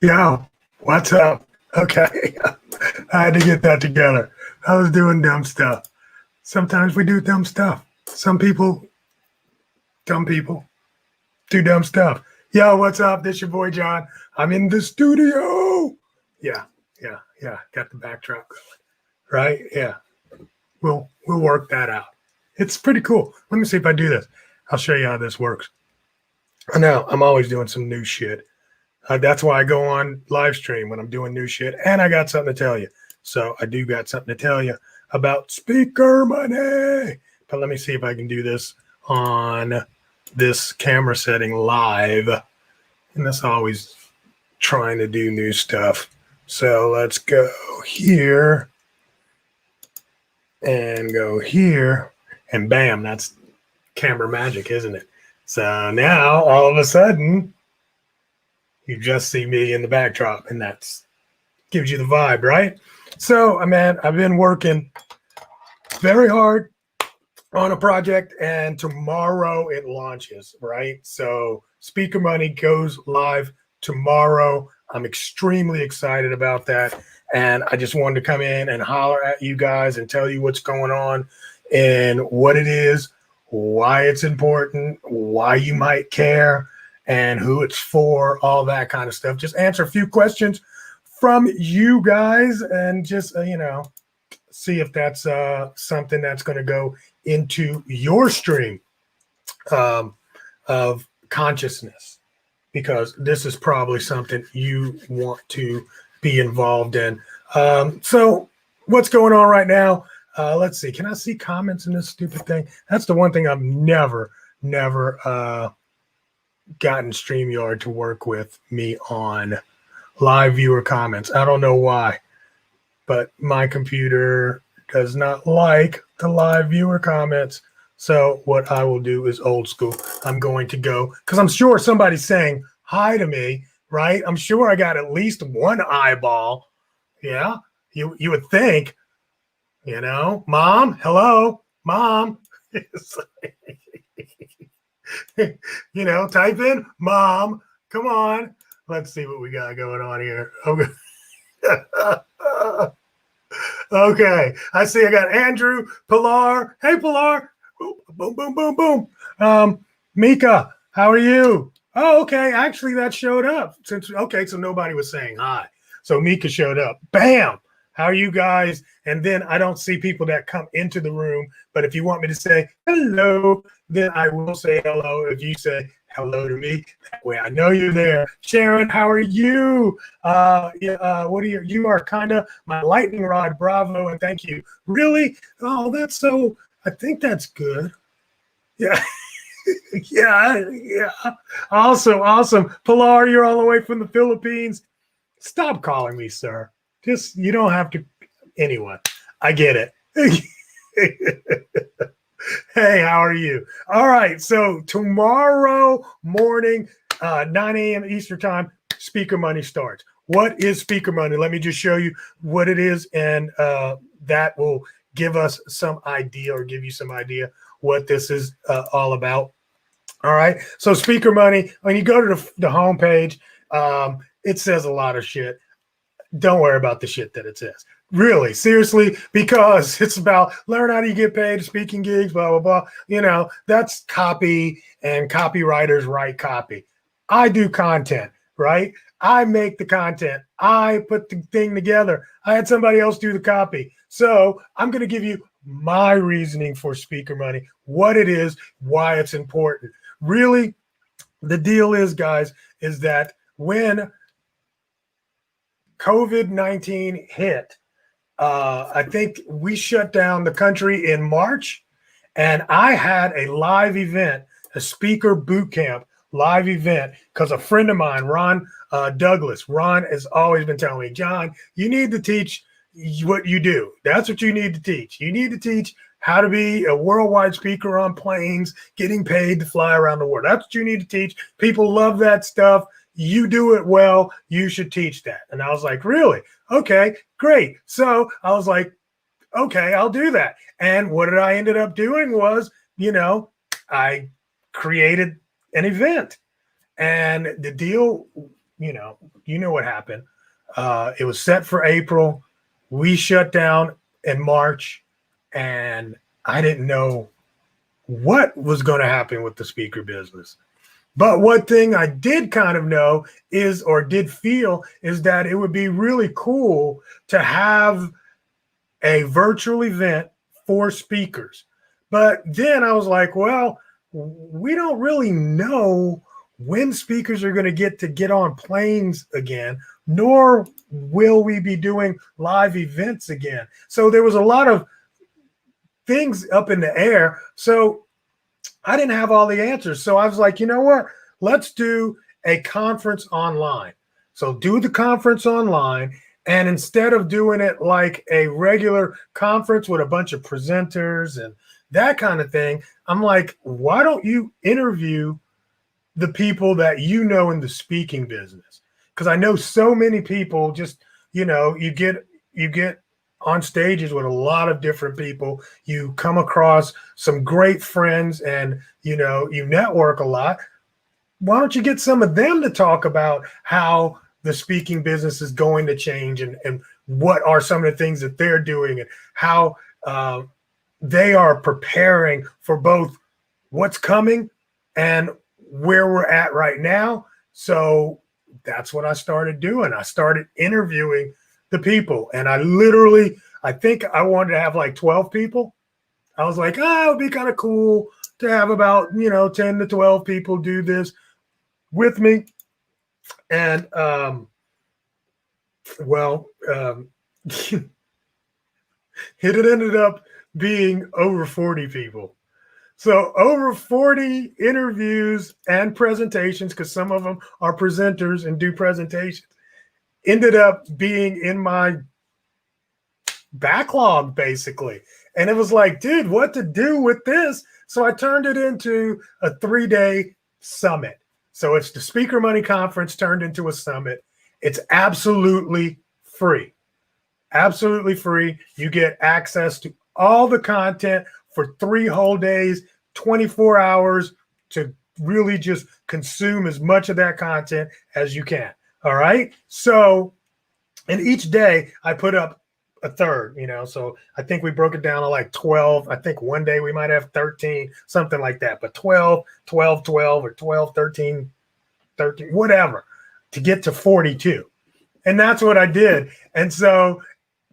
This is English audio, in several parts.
Yo, what's up? Okay, I had to get that together. I was doing dumb stuff. Sometimes we do dumb stuff. Some people, dumb people, do dumb stuff. Yo, what's up? This your boy John. I'm in the studio. Yeah, yeah. Got the backdrop going, right? Yeah, we'll work that out. It's pretty cool. Let me see if I do this. I'll show you how this works. I know I'm always doing some new shit. That's why I go on live stream when I'm doing new shit. And I got something to tell you. So I do got something to tell you about speaker money. But let me see if I can do this on this camera setting live. And that's always trying to do new stuff. So let's go here and go here. And bam, that's camera magic, isn't it? So now all of a sudden, you just see me in the backdrop, and that's gives you the vibe, right? So, man, I've been working very hard on a project, and tomorrow it launches, right? So, Speaker Money goes live tomorrow. I'm extremely excited about that, and I just wanted to come in and holler at you guys and tell you what's going on and what it is, why it's important, why you might care, and who it's for, all that kind of stuff. Just answer a few questions from you guys and just, see if that's something that's going to go into your stream of consciousness, because this is probably something you want to be involved in. So what's going on right now? Let's see. Can I see comments in this stupid thing? That's the one thing I've never gotten StreamYard to work with me on live viewer comments. I don't know why, but my computer does not like the live viewer comments. So what I will do is old school. I'm going to go, because I'm sure somebody's saying hi to me, right? I'm sure I got at least one eyeball. Yeah, you would think, Mom, hello, Mom. Type in mom. Come on. Let's see what we got going on here. Okay. I see I got Andrew, Pilar. Hey, Pilar. Boom, boom, boom, boom. Mika, how are you? Oh, okay. Actually, that showed up. So nobody was saying hi. So Mika showed up. Bam. How are you guys? And then I don't see people that come into the room. But if you want me to say hello, then I will say hello. If you say hello to me, that way I know you're there. Sharon, how are you? What are you are kind of my lightning rod. Bravo. And thank you. Really? Oh, that's so, I think that's good. Yeah. Yeah. Awesome. Pilar, you're all the way from the Philippines. Stop calling me, sir. Just, you don't have to. Anyway, I get it. Hey, how are you? All right. So tomorrow morning, 9 a.m. Eastern time, Speaker Money starts. What is Speaker Money? Let me just show you what it is. And that will give us some idea, or give you some idea what this is all about. All right. So Speaker Money, when you go to the homepage, it says a lot of shit. Don't worry about the shit that it says. Really, seriously, because it's about learn how do you get paid, speaking gigs, blah, blah, blah. That's copy, and copywriters write copy. I do content, right? I make the content. I put the thing together. I had somebody else do the copy. So I'm going to give you my reasoning for Speaker Money, what it is, why it's important. Really, the deal is, guys, is that when COVID-19 hit, I think we shut down the country in March, and I had a live event, a speaker boot camp live event, because a friend of mine, Ron Douglas, Ron has always been telling me, John, you need to teach what you do. That's what you need to teach. You need to teach how to be a worldwide speaker on planes, getting paid to fly around the world. That's what you need to teach. People love that stuff. You do it well. You should teach that. And I was like, really? Okay, great. So I was like, okay, I'll do that. And what did I ended up doing was, I created an event. And the deal you know what happened. It was set for April. We shut down in March, and I didn't know what was going to happen with the speaker business. But one thing I did kind of know is, or did feel, is that it would be really cool to have a virtual event for speakers. But then I was like, well, we don't really know when speakers are going to get on planes again, nor will we be doing live events again. So there was a lot of things up in the air. So I didn't have all the answers. So I was like, you know what? Let's do a conference online. So do the conference online. And instead of doing it like a regular conference with a bunch of presenters and that kind of thing, I'm like, why don't you interview the people that you know in the speaking business? Because I know so many people just, you get on stages with a lot of different people. You come across some great friends and, you network a lot. Why don't you get some of them to talk about how the speaking business is going to change and what are some of the things that they're doing and how they are preparing for both what's coming and where we're at right now. So that's what I started doing. I started interviewing the people, and I think I wanted to have like 12 people. I was like, it would be kind of cool to have about 10 to 12 people do this with me. And it ended up being over 40 people. So over 40 interviews and presentations, because some of them are presenters and do presentations, ended up being in my backlog, basically. And it was like, dude, what to do with this? So I turned it into a 3-day summit. So it's the Speaker Money Conference turned into a summit. It's absolutely free. Absolutely free. You get access to all the content for 3 whole days, 24 hours to really just consume as much of that content as you can. All right. So, and each day I put up a third, so I think we broke it down to like 12. I think one day we might have 13, something like that, but 12, 12, 12, or 12, 13, 13, whatever, to get to 42. And that's what I did. And so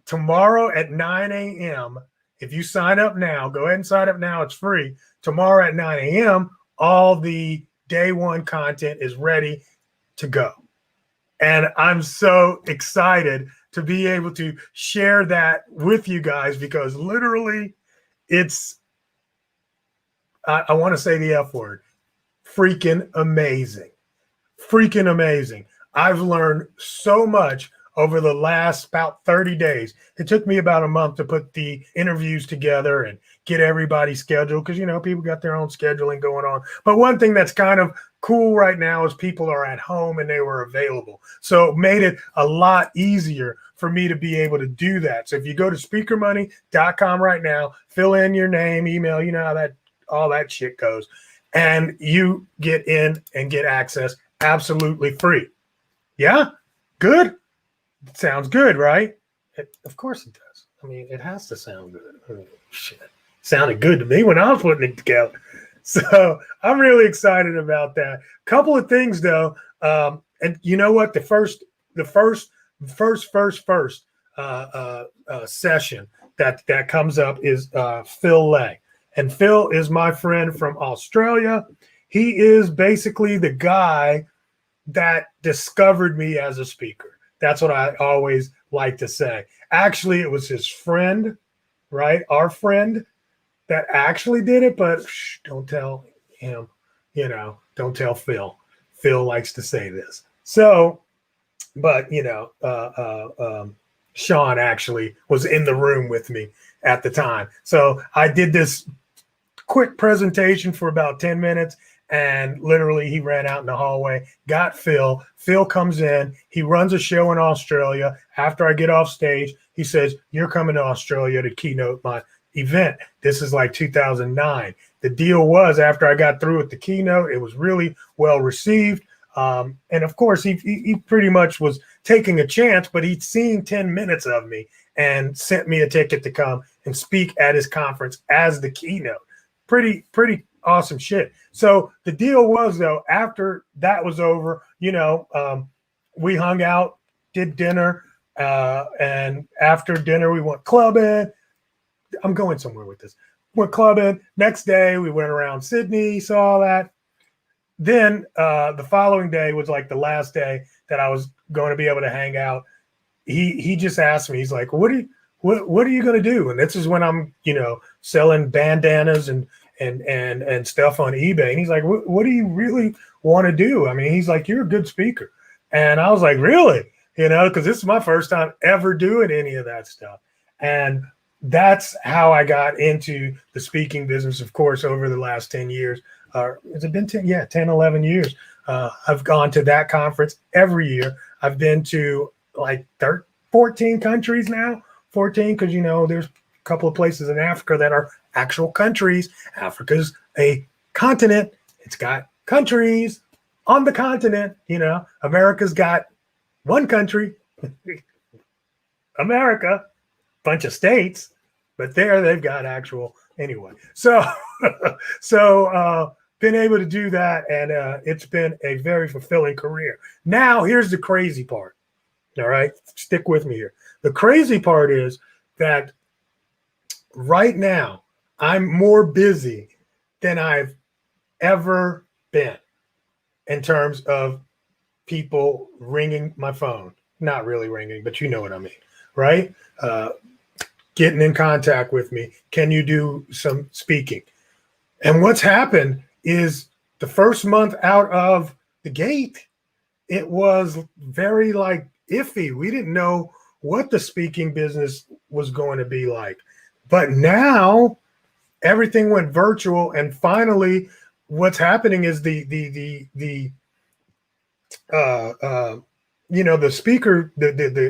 tomorrow at 9 a.m., if you sign up now, go ahead and sign up now. It's free. Tomorrow at 9 a.m., all the day one content is ready to go. And I'm so excited to be able to share that with you guys, because literally it's, I want to say the F word, freaking amazing. Freaking amazing. I've learned so much over the last about 30 days. It took me about a month to put the interviews together and get everybody scheduled, because, people got their own scheduling going on. But one thing that's kind of cool right now is people are at home and they were available. So it made it a lot easier for me to be able to do that. So if you go to speakermoney.com right now, fill in your name, email, how all that shit goes, and you get in and get access absolutely free. Yeah? Good? Sounds good, right? Of course it does. I mean, it has to sound good. Shit. Sounded good to me when I was putting it together. So I'm really excited about that. Couple of things though. And you know what? The first session that comes up is Phil Lay. And Phil is my friend from Australia. He is basically the guy that discovered me as a speaker. That's what I always like to say. Actually, it was his friend, right? Our friend that actually did it, but don't tell him, don't tell Phil. Phil likes to say this. So, but, Sean actually was in the room with me at the time. So I did this quick presentation for about 10 minutes. And literally he ran out in the hallway, got Phil. Phil comes in. He runs a show in Australia. After I get off stage, he says, "You're coming to Australia to keynote my event." This is like 2009. The deal was, after I got through with the keynote, it was really well received. And of course, he pretty much was taking a chance, but he'd seen 10 minutes of me and sent me a ticket to come and speak at his conference as the keynote. Pretty awesome shit. So the deal was, though, after that was over, we hung out, did dinner, and after dinner we went clubbing. I'm going somewhere with this. Went clubbing. Next day we went around Sydney, saw all that. Then the following day was like the last day that I was going to be able to hang out. He just asked me, he's like, what are you going to do? And this is when I'm, selling bandanas and stuff on eBay. And he's like, what do you really want to do? I mean, he's like, you're a good speaker. And I was like, really? Because this is my first time ever doing any of that stuff. And that's how I got into the speaking business, of course, over the last 10 years. Has it been 10? Yeah, 10, 11 years. I've gone to that conference every year. I've been to like 14 countries now, 14, because, there's a couple of places in Africa that are actual countries. Africa's a continent. It's got countries on the continent. America's got one country, America, bunch of states, but they've got actual anyway. So been able to do that, and it's been a very fulfilling career. Now, here's the crazy part. All right, stick with me here. The crazy part is that right now I'm more busy than I've ever been in terms of people ringing my phone. Not really ringing, but you know what I mean, right? Getting in contact with me. Can you do some speaking? And what's happened is the first month out of the gate, it was very iffy. We didn't know what the speaking business was going to be like. But now everything went virtual, and finally what's happening is the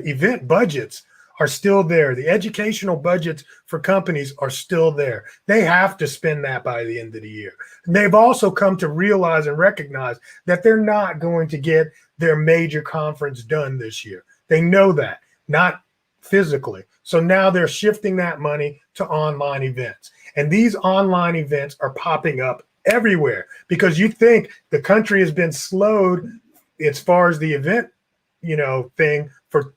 event budgets are still there. The educational budgets for companies are still there. They have to spend that by the end of the year. And they've also come to realize and recognize that they're not going to get their major conference done this year. They know that, not physically. So now they're shifting that money to online events. And these online events are popping up everywhere because you think the country has been slowed as far as the event, thing for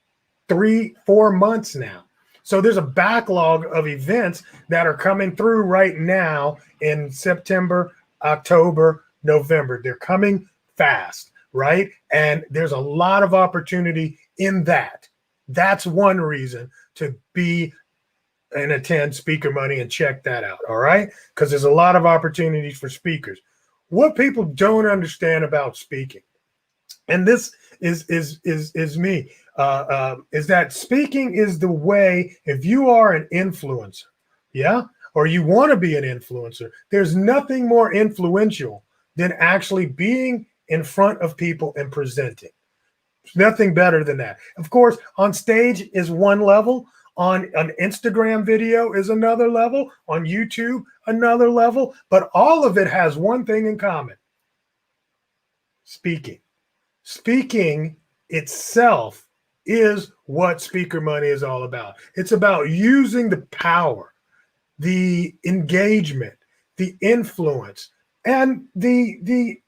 3-4 months now. So there's a backlog of events that are coming through right now in September, October, November. They're coming fast, right? And there's a lot of opportunity in that. That's one reason to be and attend Speaker Money and check that out, all right? Because there's a lot of opportunities for speakers. What people don't understand about speaking, and this is me, is that speaking is the way, if you are an influencer, or you want to be an influencer, there's nothing more influential than actually being in front of people and presenting. Nothing better than that. Of course, on stage is one level. On an Instagram video is another level. On YouTube, another level. But all of it has one thing in common: speaking. Speaking itself is what Speaker Money is all about. It's about using the power, the engagement, the influence, and the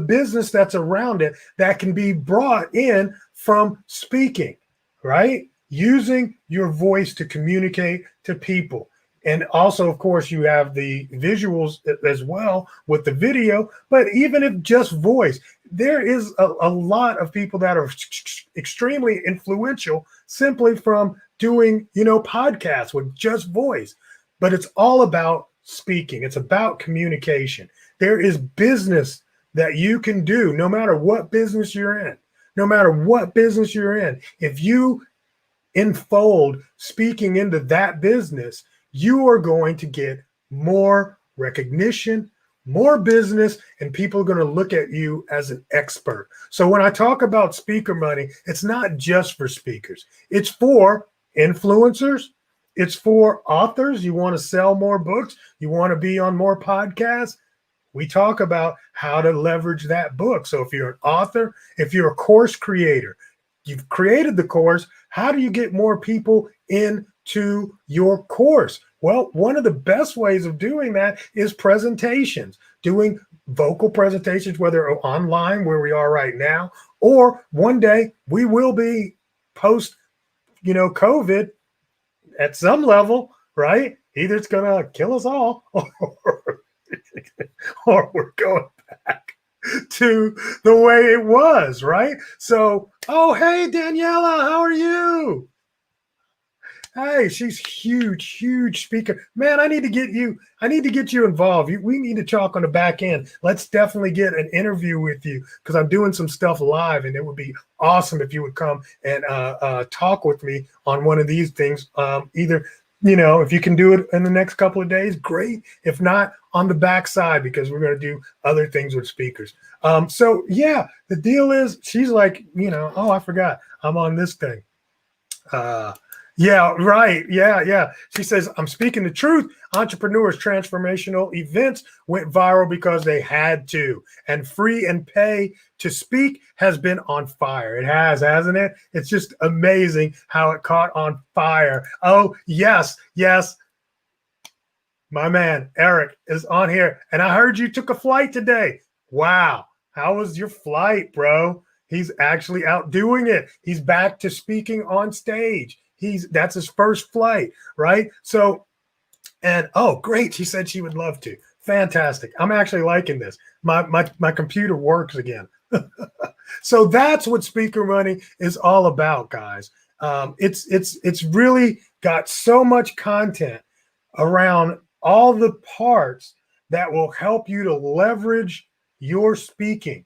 business that's around it that can be brought in from speaking, right? Using your voice to communicate to people. And also, of course, you have the visuals as well with the video, but even if just voice, there is a lot of people that are extremely influential simply from doing, podcasts with just voice. But it's all about speaking. It's about communication. There is business that you can do no matter what business you're in. No matter what business you're in. If you enfold speaking into that business, you are going to get more recognition, more business, and people are going to look at you as an expert. So when I talk about Speaker Money, it's not just for speakers. It's for influencers. It's for authors. You want to sell more books. You want to be on more podcasts. we talk about how to leverage that book. So if you're an author, if you're a course creator, you've created the course, how do you get more people into your course? Well, one of the best ways of doing that is presentations, doing vocal presentations, whether online where we are right now, or one day we will be post, COVID at some level, right? Either it's going to kill us all or we're going back to the way it was, right? So, oh, hey, Daniela, how are you? Hey, she's huge speaker. Man, I need to get you involved. We need to talk on the back end. Let's definitely get an interview with you because I'm doing some stuff live, and it would be awesome if you would come and talk with me on one of these things. Either, if you can do it in the next couple of days, great. If not, on the backside, because we're going to do other things with speakers. So yeah, the deal is she's like, oh, I forgot I'm on this thing. Yeah, right. Yeah. She says, I'm speaking the truth. Entrepreneurs' transformational events went viral because they had to. And free and pay to speak has been on fire. It has, hasn't it? It's just amazing how it caught on fire. Oh, yes. My man, Eric, is on here. And I heard you took a flight today. Wow. How was your flight, bro? He's actually out doing it. He's back to speaking on stage. That's his first flight, right? So, and oh, great. She said she would love to. Fantastic. I'm actually liking this. My computer works again. So that's what Speaker Money is all about, guys. It's really got so much content around all the parts that will help you to leverage your speaking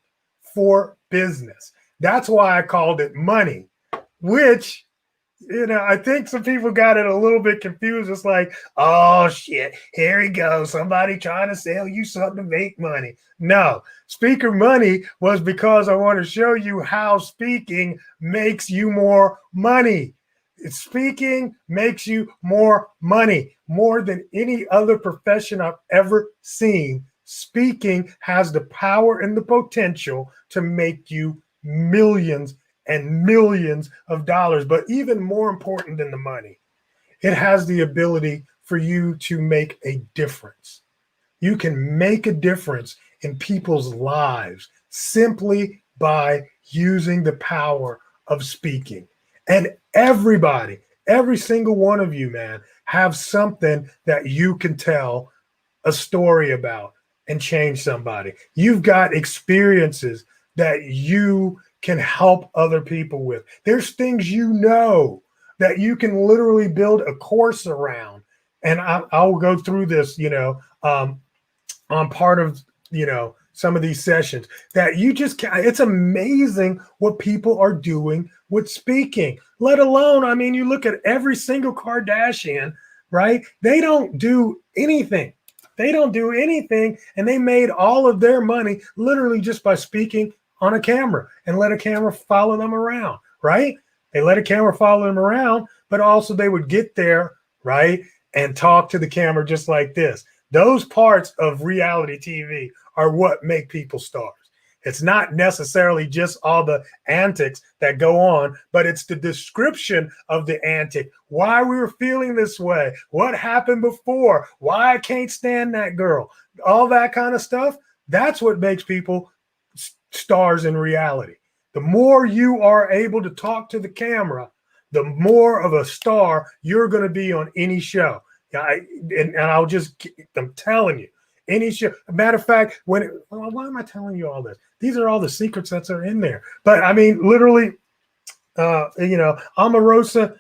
for business. That's why I called it money, which, I think some people got it a little bit confused. It's like, oh, shit, here he goes. Somebody trying to sell you something to make money. No, Speaker Money was because I want to show you how speaking makes you more money. Speaking makes you more money, more than any other profession I've ever seen. Speaking has the power and the potential to make you millions and millions of dollars. But even more important than the money, it has the ability for you to make a difference. You can make a difference in people's lives simply by using the power of speaking. And everybody, every single one of you, man, have something that you can tell a story about and change somebody. You've got experiences that you can help other people with. There's things that you can literally build a course around. And I'll go through this, on part of, some of these sessions that you just can't. It's amazing what people are doing with speaking, let alone, you look at every single Kardashian, right? They don't do anything. And they made all of their money literally just by speaking on a camera and let a camera follow them around, right? They let a camera follow them around, but also they would get there, right, and talk to the camera just like this. Those parts of reality TV are what make people stars. It's not necessarily just all the antics that go on, but it's the description of the antic, why we were feeling this way, what happened before, why I can't stand that girl, all that kind of stuff. That's what makes people stars in reality. The more you are able to talk to the camera, the more of a star you're going to be on any show. And I'm telling you, any show. Matter of fact, why am I telling you all this? These are all the secrets that are in there. But literally, Omarosa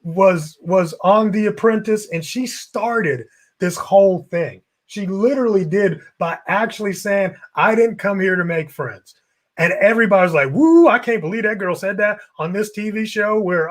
was on The Apprentice, and she started this whole thing. She literally did by actually saying, I didn't come here to make friends. And everybody's like, woo, I can't believe that girl said that on this TV show where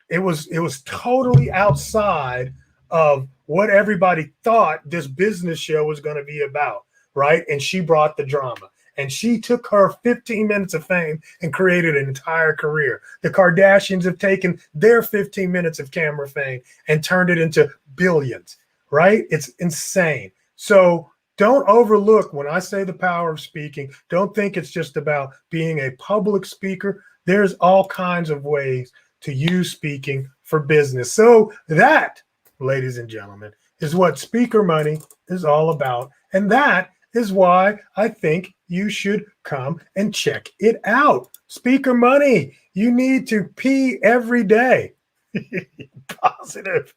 it was totally outside of what everybody thought this business show was going to be about, right? And she brought the drama. And she took her 15 minutes of fame and created an entire career. The Kardashians have taken their 15 minutes of camera fame and turned it into billions, right? It's insane. So don't overlook when I say the power of speaking. Don't think it's just about being a public speaker. There's all kinds of ways to use speaking for business. So that, ladies and gentlemen, is what Speaker Money is all about. And that is why I think you should come and check it out. Speaker Money, you need to pee every day. Positive,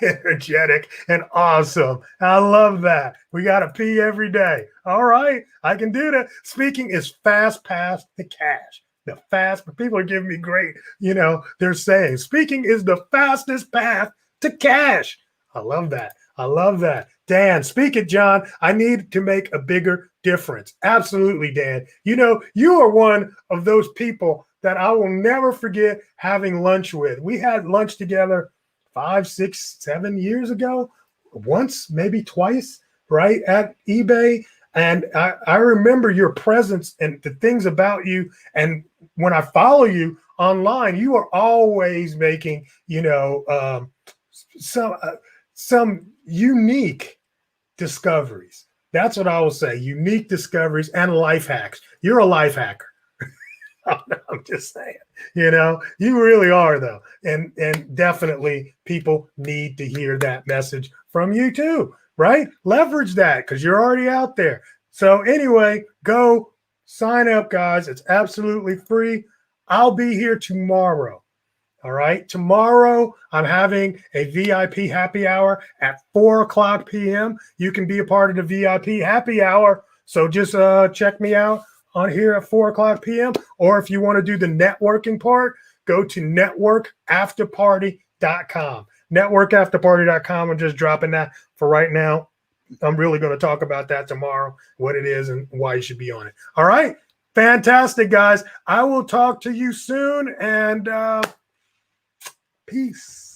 energetic, and awesome. I love that. We got to pee every day. All right, I can do that. Speaking is fast path to cash. The fast, people are giving me great, they're saying speaking is the fastest path to cash. I love that. I love that. Dan, speak it, John. I need to make a bigger difference. Absolutely, Dan. You are one of those people that I will never forget having lunch with. We had lunch together 5, 6, 7 years ago, once, maybe twice, right, at eBay. And I remember your presence and the things about you. And when I follow you online, you are always making, some unique discoveries. That's what I will say. Unique discoveries and life hacks. You're a life hacker. I'm just saying, you really are, though. And definitely people need to hear that message from you too, right? Leverage that because you're already out there. So anyway, go sign up, guys. It's absolutely free. I'll be here tomorrow. All right. Tomorrow, I'm having a VIP happy hour at 4:00 p.m. You can be a part of the VIP happy hour. So just check me out on here at 4:00 p.m. Or if you want to do the networking part, go to networkafterparty.com. Networkafterparty.com. I'm just dropping that for right now. I'm really going to talk about that tomorrow, what it is and why you should be on it. All right. Fantastic, guys. I will talk to you soon, and peace.